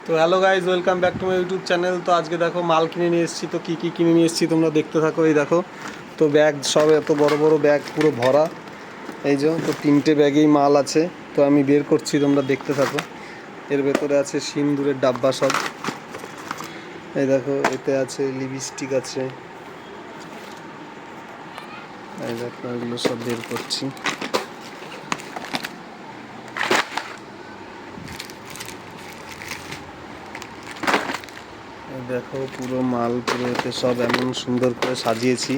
তো hello guys, welcome back to my YouTube channel. তো আজকে দেখো মাল কিনে নিয়ে এসেছি। তো কী কী কিনে নিয়ে এসেছি তোমরা দেখতে থাকো। এই দেখো, তো ব্যাগ সব এত বড় বড় ব্যাগ পুরো ভরা। এই যে তো 3টে ব্যাগেই মাল আছে। তো আমি বের করছি, তোমরা দেখতে থাকো। এর ভেতরে আছে সিন্দুরের ডাব্বা সব। এই দেখো, এতে আছে লিপস্টিক আছে। এই দেখো, এগুলো সব বের করছি। দেখো পুরো মাল পুরো এতে সব এমন সুন্দর করে সাজিয়েছি।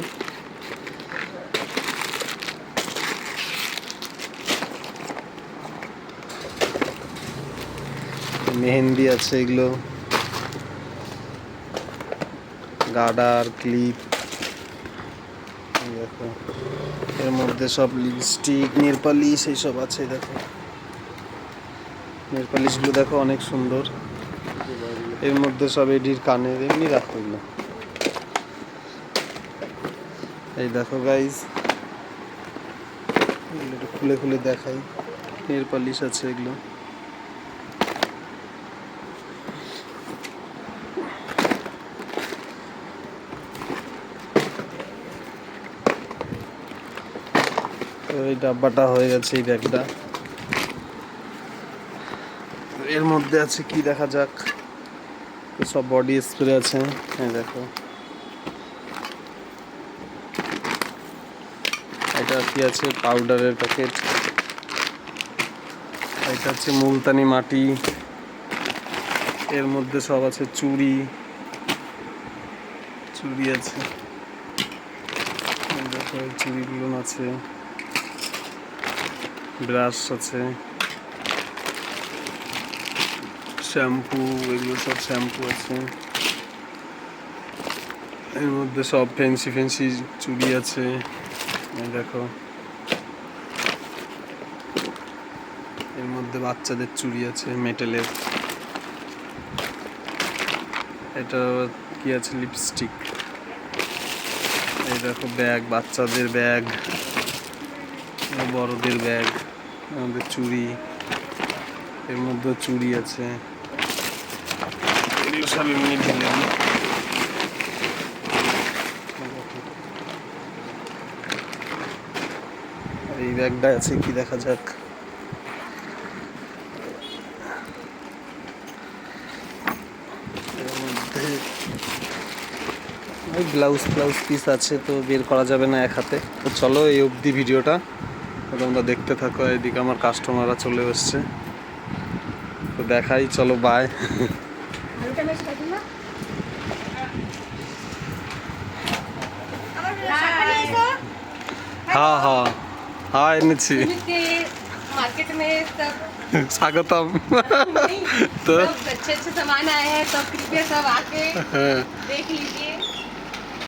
মেহেন্দি আছে, এগুলো গার্ডার ক্লিপ। দেখো এর মধ্যে সব লিপস্টিক নেল পালিশ এইসব আছে। দেখো নেল পালিশগুলো দেখো অনেক সুন্দর। এর মধ্যে সব এডির কানের এমনি রাখো এগুলো। এই দেখো গাইজ, এগুলো একটু খুলে খুলে দেখাই। নেল পালিশ আছে এগুলো। তো এই ডাব্বাটা হয়ে গেছে, এই ব্যাগটা। এর মধ্যে আছে কি দেখা যাক। সব বডি স্প্রে আছে। হ্যাঁ দেখো, এটা কি আছে, পাউডারের প্যাকেট। এটা হচ্ছে মুলতানি মাটি। এর মধ্যে সব আছে চুড়ি চুড়ি আছে। দেখো চুড়িগুলো আছে, ব্রাশ আছে, শ্যাম্পু, এগুলো সব শ্যাম্পু আছে। এর মধ্যে সব ফ্যান্সি ফ্যান্সি চুড়ি আছে। দেখো এর মধ্যে বাচ্চাদের চুড়ি আছে মেটেলের। এটা কি আছে, লিপস্টিক। এই দেখো ব্যাগ, বাচ্চাদের ব্যাগ, বড়দের ব্যাগ, আমাদের চুড়ি। এর মধ্যে চুড়ি আছে, এগুলো সব এমনি ঢেলে দিই। আর এই ব্যাগটা আছে কি দেখা যাক। এর মধ্যে ওই ব্লাউজ পিস আছে, তো বের করা যাবে না এক হাতে। তো চলো এই অবধি ভিডিওটা, তোমরা দেখতে থাকো। এদিকে আমার কাস্টমাররা চলে এসছে, তো দেখাই, চলো বাই। हाँ हाँ हाँ এনেছি। मार्केट में सब স্বাগতম। তো सब अच्छे अच्छे सामान आए हैं, सब कृपया सब आके देख लीजिए।